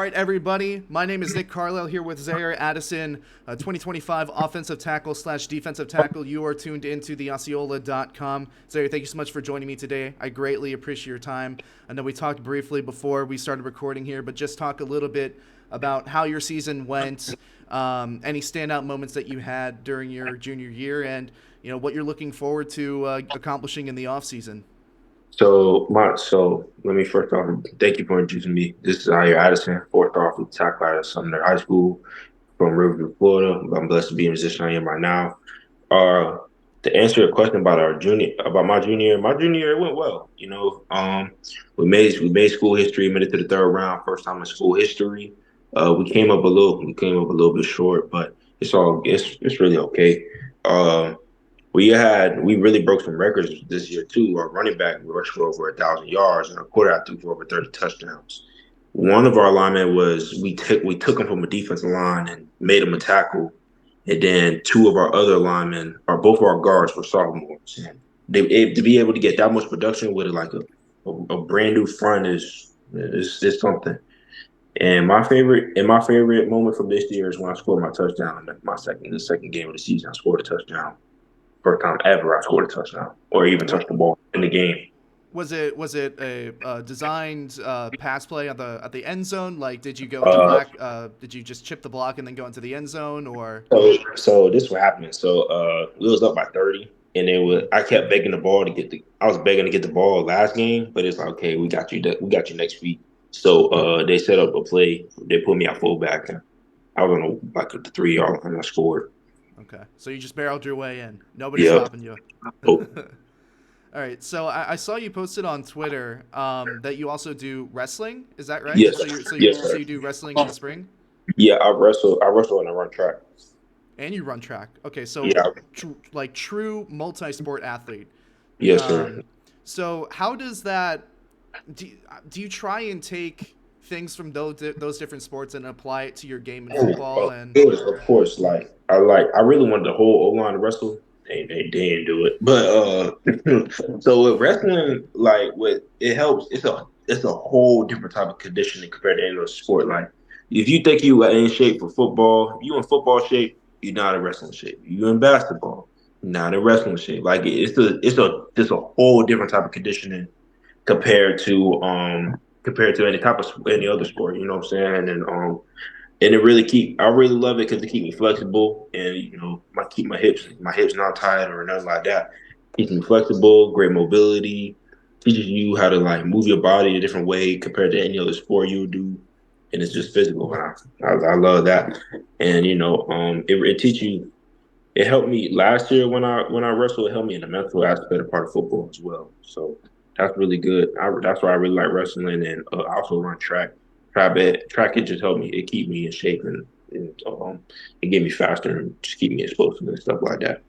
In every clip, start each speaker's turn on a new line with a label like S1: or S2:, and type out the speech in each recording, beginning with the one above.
S1: right, everybody. My name is Nick Carlisle here with Ziayre Addison, 2025 offensive tackle slash defensive tackle. You are tuned into the Osceola.com. Ziayre, thank you so much for joining me today. I greatly appreciate your time. I know we talked briefly before we started recording here, but just talk a little bit about how your season went, any standout moments that you had during your junior year, and what you're looking forward to accomplishing in the off season.
S2: So let me first off thank you for introducing me. This is Ziayre Addison, fourth-star OT tackle out of Sumner High School from Riverview, Florida. I'm blessed to be in the position I am right now. Uh, to answer your question about my junior year, it went well. We made school history, made it to the third round, first time in school history. We came up a little bit short, but it's really okay. Uh, we really broke some records this year too. Our running back rushed for over 1,000 yards, and our quarterback threw for over 30 touchdowns. One of our linemen was we took him from a defensive line and made him a tackle, and then two of our other linemen, or both of our guards, were sophomores. And to be able to get that much production with a brand new front is something. And my favorite moment from this year is when I scored my touchdown. The second game of the season, I scored a touchdown. First time ever I scored a touchdown or even
S1: What
S2: touched the ball in the game.
S1: was it a designed pass play at the end zone? Like, did you go into
S2: Uh,
S1: black? Did you just chip the block and then go into the end zone, or?
S2: so this what happened. We was up by 30, and I kept begging the ball to get the. I was begging to get the ball last game, but it's like, okay, we got you. We got you next week. They set up a play. They put me at fullback, and I was on the 3 yard line, and I scored.
S1: Okay, so you just barreled your way in. Nobody's
S2: Yep.
S1: stopping you.
S2: Oh,
S1: All right. So I saw you posted on Twitter that you also do wrestling. Is that right?
S2: yes, yes,
S1: So
S2: sir.
S1: you do wrestling in the spring,
S2: Yeah, I wrestle and I run track.
S1: and you run track. Okay. So
S2: Yeah,
S1: like true multi-sport athlete.
S2: yes, sir.
S1: Um, so how does that? Do you try and take things from those different sports and apply it to your game in football? And
S2: Of course. I really wanted the whole O line to wrestle. They didn't do it, but so with wrestling, like what it helps, it's a whole different type of conditioning compared to any other sport. Like if you think you are in shape for football, if you in football shape, you're not in wrestling shape. You in basketball, you're not in wrestling shape. Like it's a whole different type of conditioning compared to any other sport. You know what I'm saying? And I really love it because it keep me flexible, and keep my hips not tight or nothing like that. Keeps me flexible, great mobility, teaches you how to like move your body a different way compared to any other sport you would do, and it's just physical. And I love that. And it teaches you. It helped me last year when I wrestled. It helped me in the mental aspect of part of football as well. So that's really good. That's why I really like wrestling, and I also run track. Track, it just helped me. It keep me in shape, and it get me faster and just keep me explosive and stuff like that.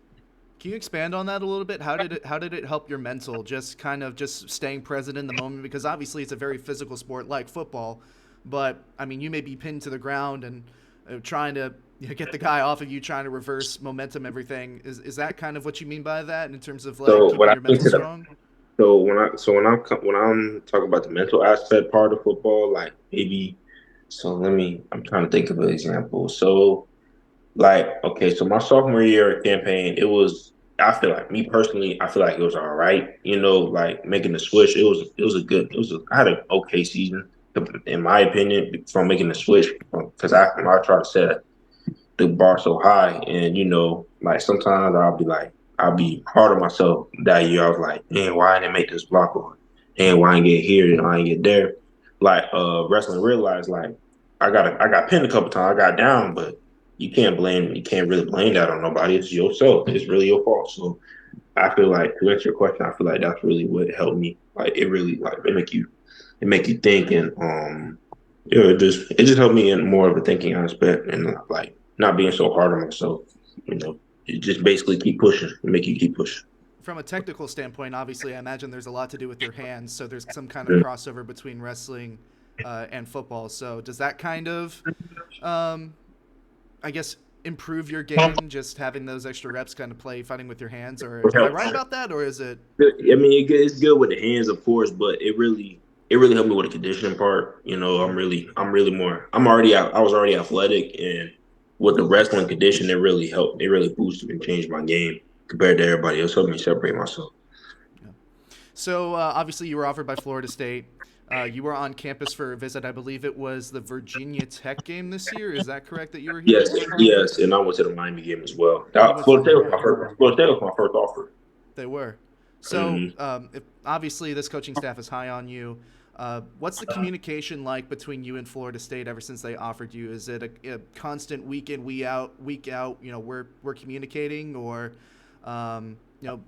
S1: can you expand on that a little bit? How did it help your mental? Just kind of just staying present in the moment, because obviously it's a very physical sport like football, but I mean you may be pinned to the ground and trying to get the guy off of you, trying to reverse momentum, everything. Is that kind of what you mean by that in terms of like
S2: So what
S1: keeping
S2: I
S1: your
S2: think
S1: mental
S2: to the
S1: strong?
S2: when I'm talking about the mental aspect part of football, like maybe I'm trying to think of an example. Okay, so my sophomore year campaign, I feel like me personally, I feel like it was all right. Like making the switch, I had an okay season in my opinion from making the switch because I try to set the bar so high, and like sometimes I'll be hard on myself that year. I was like, man, why I didn't make this block, or and why I didn't get here and I didn't get there. Like wrestling realized like I got pinned a couple times, I got down, but you can't really blame that on nobody. It's yourself. It's really your fault. So I feel like to answer your question, I feel like that's really what helped me. Like it really like it make you think, and it just helped me in more of a thinking aspect, and like not being so hard on myself. You know, it just basically keep pushing and make you keep pushing.
S1: From a technical standpoint, obviously, I imagine there's a lot to do with your hands. So there's some kind of crossover between wrestling and football. So does that kind of, um, I guess, improve your game? Just having those extra reps, kind of play fighting with your hands, or am I right about that, or is it?
S2: I mean, it's good with the hands, of course, but it really it really helped me with the conditioning part. I was already athletic, and with the wrestling condition, it really helped. It really boosted and changed my game compared to everybody else. Helped me separate myself.
S1: Yeah. So obviously, you were offered by Florida State. You were on campus for a visit. I believe it was the Virginia Tech game this year. Is that correct that you were here
S2: Yes,
S1: for?
S2: yes, and I went to the Miami game as well.
S1: You went to the Miami game.
S2: Florida State was my first offer.
S1: They were. So
S2: Mm.
S1: if, obviously, this coaching staff is high on you. What's the communication like between you and Florida State ever since they offered you? Is it a constant week in, week out? We're communicating, or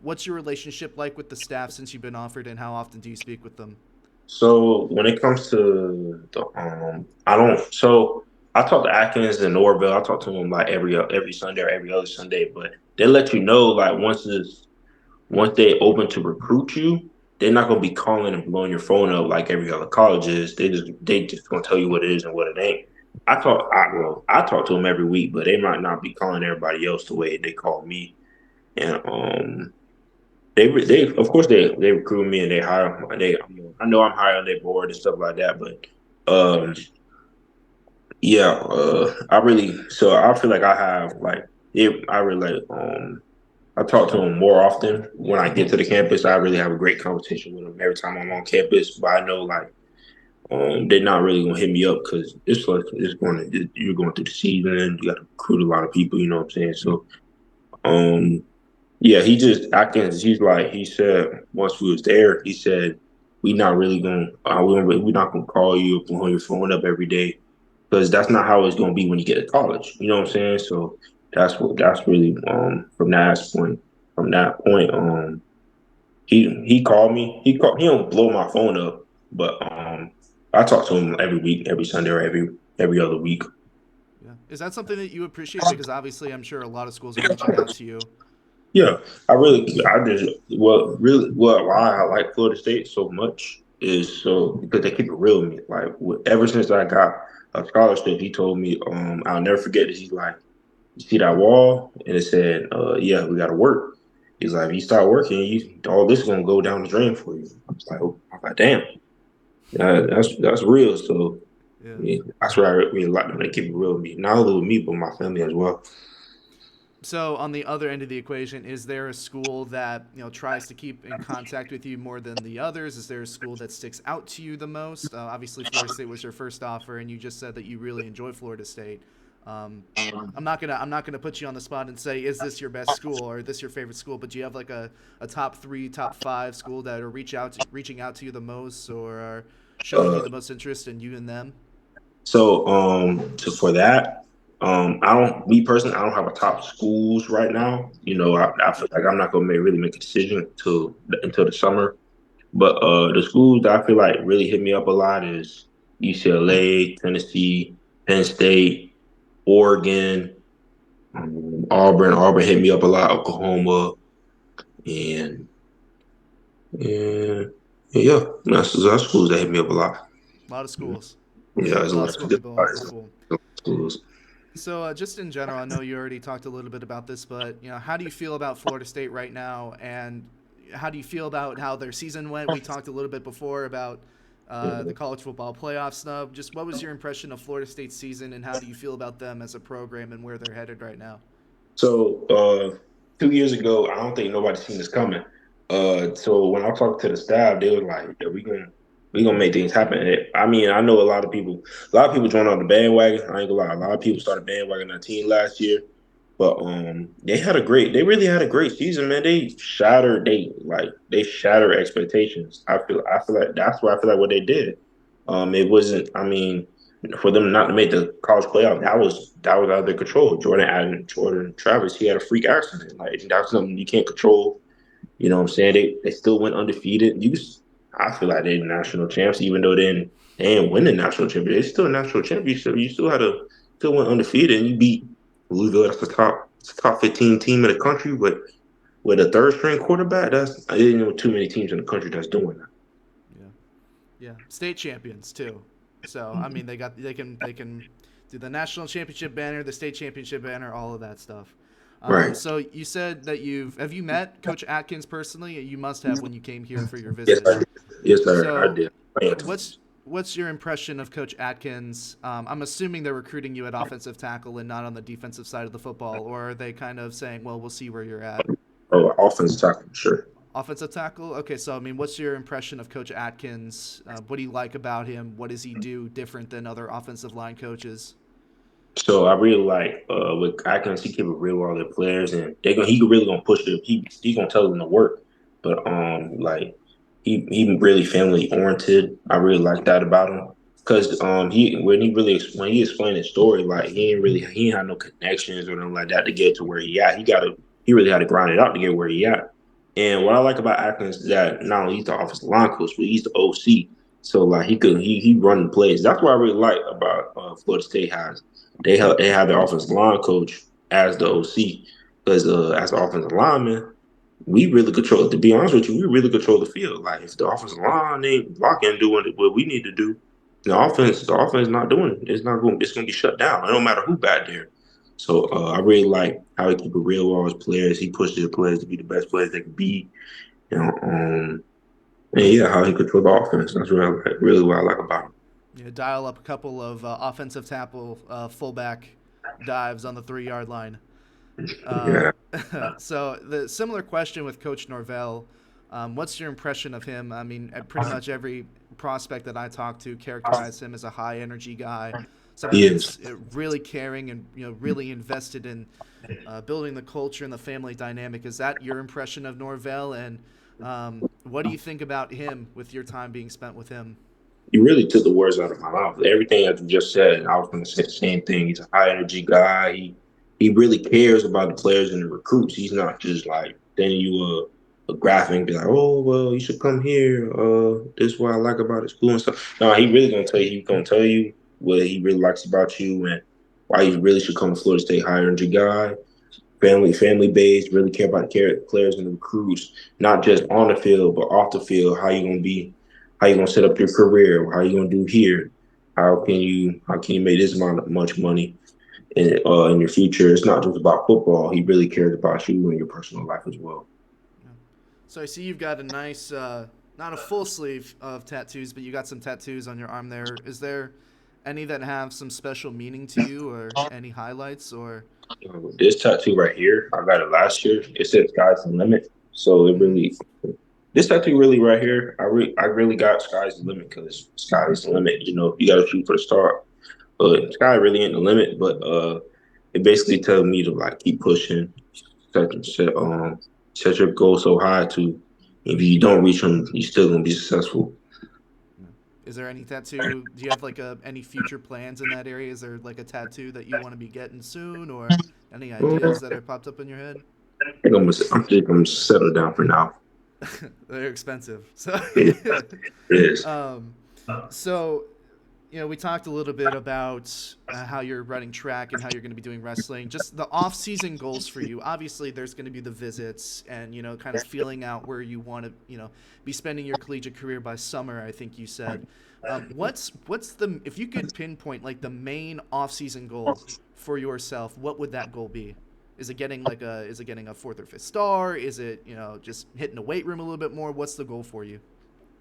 S1: what's your relationship like with the staff since you've been offered, and how often do you speak with them?
S2: So when it comes to the I don't. So I talk to Atkins and Norville. I talk to them like every Sunday or every other Sunday, but they let you know like once they open to recruit you, they're not gonna be calling and blowing your phone up like every other college is. They just gonna tell you what it is and what it ain't. I talk to them every week, but they might not be calling everybody else the way they call me. And they of course they recruit me and they hire they I know I'm high on their board and stuff like that, but um yeah, I feel like I have like it I really I talk to them more often when I get to the campus. I really have a great conversation with them every time I'm on campus. But I know like they're not really gonna hit me up because you're going through the season. You got to recruit a lot of people. You know what I'm saying? So um yeah, he said once we was there, he said we're not gonna call you or blow your phone up every day because that's not how it's gonna be when you get to college. You know what I'm saying? So that's really from that point he called me. He don't blow my phone up, but I talk to him every week, every Sunday or every other week.
S1: Yeah. Is that something that you appreciate? Because obviously, I'm sure a lot of schools are reaching out to you.
S2: Yeah, I just why I like Florida State so much is so because they keep it real with me. Like ever since I got a scholarship, he told me, I'll never forget this. He's like, you see that wall, and it said, yeah, we got to work. He's like, if you start working, all this is gonna go down the drain for you. I was like, oh, I'm like, damn, that's real. So
S1: Yeah.
S2: yeah, that's what I really like when they keep it real with me, not only with me but my family as well.
S1: So on the other end of the equation, is there a school that tries to keep in contact with you more than the others? Is there a school that sticks out to you the most? Obviously, Florida State was your first offer, and you just said that you really enjoy Florida State. Um, I'm not gonna put you on the spot and say, is this your best school or this your favorite school? But do you have like a top three, top five school that are reaching out to you the most, or are showing you
S2: Uh,
S1: the most interest in you and them?
S2: for that, me personally, I don't have a top schools right now. I feel like I'm not gonna really make a decision until the summer. But the schools that I feel like really hit me up a lot is UCLA, Tennessee, Penn State, Oregon, Auburn. Auburn hit me up a lot. Oklahoma, and and yeah, that's schools that hit me up a lot.
S1: A lot of schools.
S2: Yeah,
S1: A
S2: there's
S1: lot of schools hit below. That's cool.
S2: a lot of schools.
S1: So, just in general, I know you already talked a little bit about this, but how do you feel about Florida State right now, and how do you feel about how their season went? We talked a little bit before about the college football playoff snub. Just what was your impression of Florida State's season, and how do you feel about them as a program and where they're headed right now?
S2: So 2 years ago, I don't think nobody seen this coming. So when I talked to the staff, they were like, "Yeah, we gonna make things happen." I mean, I know a lot of people joined on the bandwagon. I ain't gonna lie, a lot of people started bandwagon our team last year, but they really had a great season, man. They shattered expectations. I feel like that's what I feel like what they did. It wasn't. I mean, for them not to make the college playoff, that was out of their control. Jordan Travis, he had a freak accident. Like that's something you can't control. You know what I'm saying? They still went undefeated. I feel like they're national champs, even though they didn't win the national championship. They're still a national championship. You still went undefeated, and you beat Louisville. It's the top 15 team in the country with a third string quarterback. I didn't know too many teams in the country that's doing that.
S1: Yeah, yeah, state champions too. So I mean, they can do the national championship banner, the state championship banner, all of that stuff.
S2: Right.
S1: So you said that have you met Coach Atkins personally? You must have when you came here for your
S2: Yes,
S1: visit.
S2: sir. Yes, sir. I
S1: So
S2: did.
S1: what's your impression of Coach Atkins? I'm assuming they're recruiting you at offensive tackle and not on the defensive side of the football, or are they kind of saying, "Well, we'll see where you're at"?
S2: Oh, offensive tackle, sure.
S1: Offensive tackle. Okay, so I mean, what's your impression of Coach Atkins? What do you like about him? What does he do different than other offensive line coaches?
S2: So I really like with Atkins, he keep it real with all their players, and he really gonna push it. He gonna tell them to work, but like he really family oriented. I really like that about him because when he explained his story, like he ain't had no connections or nothing like that to get to where he at. He really had to grind it out to get where he at. And what I like about Atkins is that not only he's the offensive line coach, but he's the OC. So like he run the plays. That's what I really like about Florida State has. They have their offensive line coach as the OC because as the offensive lineman, we really control. To be honest with you, we really control the field. Like if the offensive line ain't blocking, doing what we need to do, the offense not doing it. It's not going. It's going to be shut down. It don't matter who back there. So I really like how he keep it real with all his players. He pushes the players to be the best players they can be. You know, and yeah, how he control the offense. That's really what I like about him.
S1: Dial up a couple of offensive tackle fullback dives on the 3 yard line.
S2: Yeah.
S1: So the similar question with Coach Norvell. What's your impression of him? I mean, pretty much every prospect that I talk to characterize him as a high energy guy, someone
S2: He is.
S1: that's really caring and really invested in building the culture and the family dynamic. Is that your impression of Norvell? And what do you think about him with your time being spent with him?
S2: You really took the words out of my mouth. Everything that you just said, I was going to say the same thing. He's a high energy guy. He really cares about the players and the recruits. He's not just like sending you a graphic and be like, oh well, you should come here. This is what I like about his school and stuff. No, he really gonna tell you. He's gonna tell you what he really likes about you and why you really should come to Florida State. High energy guy, family based, really care about the players and the recruits, not just on the field but off the field. How you gonna set up your career? How you gonna do here? How can you make this amount of much money in your future? It's not just about football. He really cares about you and your personal life as well.
S1: So I see you've got a nice, not a full sleeve of tattoos, but you got some tattoos on your arm there. Is there any that have some special meaning to you, or any highlights, or?
S2: This tattoo right here, I got it last year. It says "Sky's the limit." So
S1: Mm-hmm.
S2: this tattoo really right here, I really got "Sky's the limit" because sky is the limit. You know, you got to shoot for the star. But sky really ain't the limit. But it basically tells me to like keep pushing, set your goal so high to if you don't reach them, you still gonna be successful.
S1: Is there any tattoo? Do you have like any future plans in that area? Is there like a tattoo that you want to be getting soon, or any ideas that have popped up in your head?
S2: I think I'm settled down for now.
S1: They're expensive. So,
S2: It is.
S1: um, so we talked a little bit about how you're running track and how you're going to be doing wrestling. Just the off-season goals for you. Obviously, there's going to be the visits and kind of feeling out where you want to be spending your collegiate career by summer. I think you said. What's the if you could pinpoint like the main off-season goal for yourself? What would that goal be? Is it getting a fourth or fifth star? Is it just hitting the weight room a little bit more? What's the goal for you?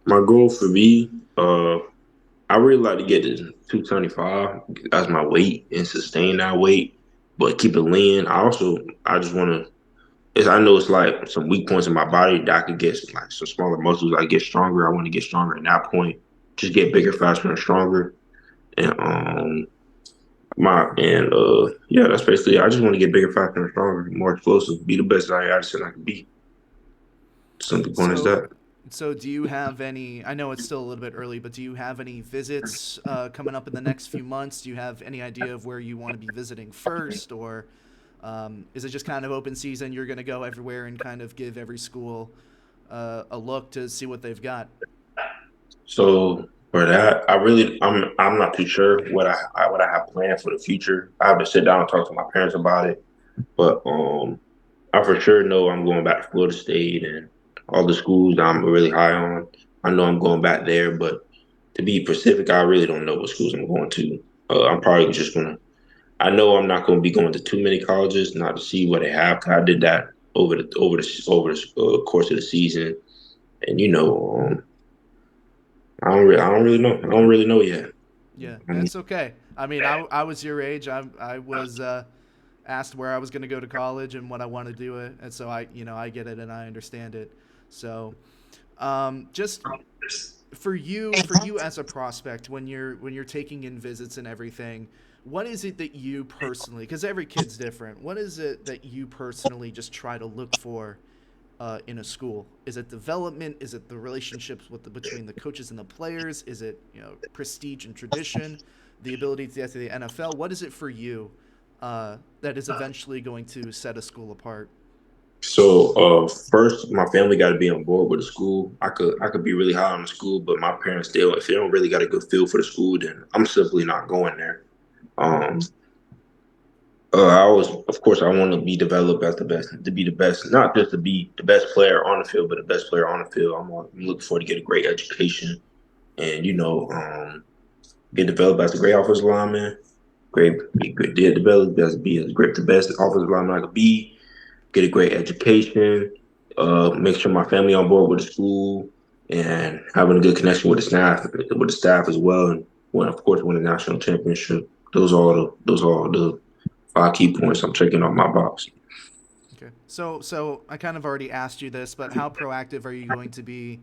S2: My goal for me, I really like to get to 275 as my weight and sustain that weight, but keep it lean. I just want to. I know it's like some weak points in my body that I could get like some smaller muscles. I get stronger. I want to get stronger at that point. Just get bigger, faster, and stronger. And yeah, that's basically. I just want to get bigger, faster, and stronger, more explosive, be the best Ziayre Addison I can be. Simple point as
S1: So,
S2: that.
S1: so do you have any? I know it's still a little bit early, but do you have any visits coming up in the next few months? Do you have any idea of where you want to be visiting first, or is it just kind of open season? You're going to go everywhere and kind of give every school a look to see what they've got.
S2: So for that, I'm not too sure what I have planned for the future. I have to sit down and talk to my parents about it. But I for sure know I'm going back to Florida State and all the schools that I'm really high on. I know I'm going back there, but to be specific, I really don't know what schools I'm going to. I'm probably just gonna. I know I'm not going to be going to too many colleges, not to see what they have. 'Cause I did that over the course of the season, and I don't really know. I don't really know yet.
S1: Yeah,
S2: Um,
S1: that's okay. I mean, I was your age. I was asked where I was going to go to college and what I want to do it, and so I get it and I understand it. So, just for you as a prospect, when you're taking in visits and everything, what is it that you personally, because every kid's different, what is it that you personally just try to look for in a school? Is it development? Is it the relationships between the coaches and the players? Is it prestige and tradition, the ability to get to the NFL? What is it for you that is eventually going to set a school apart?
S2: First, my family got to be on board with the school. I could be really high on the school, but my parents still, if they don't really got a good feel for the school, then I'm simply not going there. Um, I always, of course, I want to be developed as the best, to be the best, not just to be the best player on the field, but the best player on the field. I'm looking forward to get a great education and get developed as a great offensive lineman, get developed as be as great the best offensive lineman I could be, get a great education, make sure my family on board with the school, and having a good connection with the staff as well, and of course win a national championship. Those are all the 5 key points I'm checking off my box.
S1: Okay. So I kind of already asked you this, but how proactive are you going to be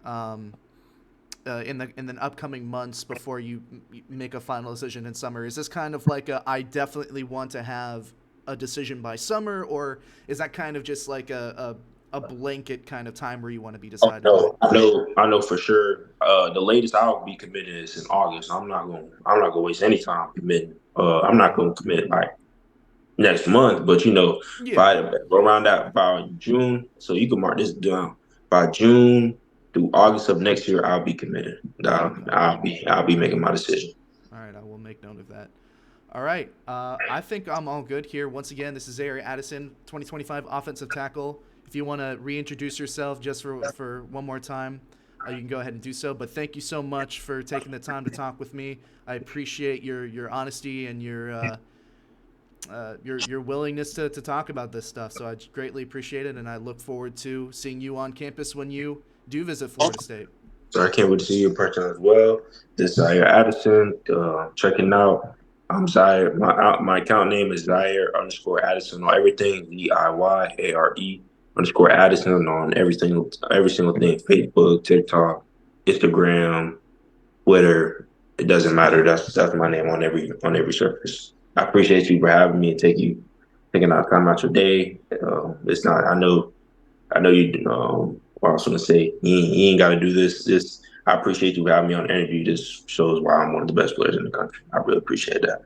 S1: um, in the upcoming months before you make a final decision in summer? Is this kind of like I definitely want to have a decision by summer, or is that kind of just like a blanket kind of time where you want to be
S2: Oh
S1: decided by?
S2: no, I know for sure. The latest I'll be committed is in August. I'm not gonna waste any time committing. I'm not gonna commit like next month, but
S1: Yeah.
S2: by around that by June, so you can mark this down. By June through August of next year, I'll be committed.
S1: Okay.
S2: I'll be making my decision.
S1: All right. I will make note of that. All right. I think I'm all good here. Once again, this is Ziayre Addison, 2025 offensive tackle. If you want to reintroduce yourself just for one more time, you can go ahead and do so. But thank you so much for taking the time to talk with me. I appreciate your honesty and your willingness to talk about this stuff. So I greatly appreciate it, and I look forward to seeing you on campus when you do visit Florida State.
S2: So I can't wait to see you in person as well. This is Zaire Addison. Checking out. I'm Zaire. My account name is Zaire underscore Addison on everything. Ziyare underscore Addison on every single thing. Facebook, TikTok, Instagram, Twitter. It doesn't matter. That's my name on every surface. I appreciate you for having me and taking out time out your day. It's not. I know you. What I was gonna say, you ain't got to do this. I appreciate you having me on the interview. This shows why I'm one of the best players in the country. I really appreciate that.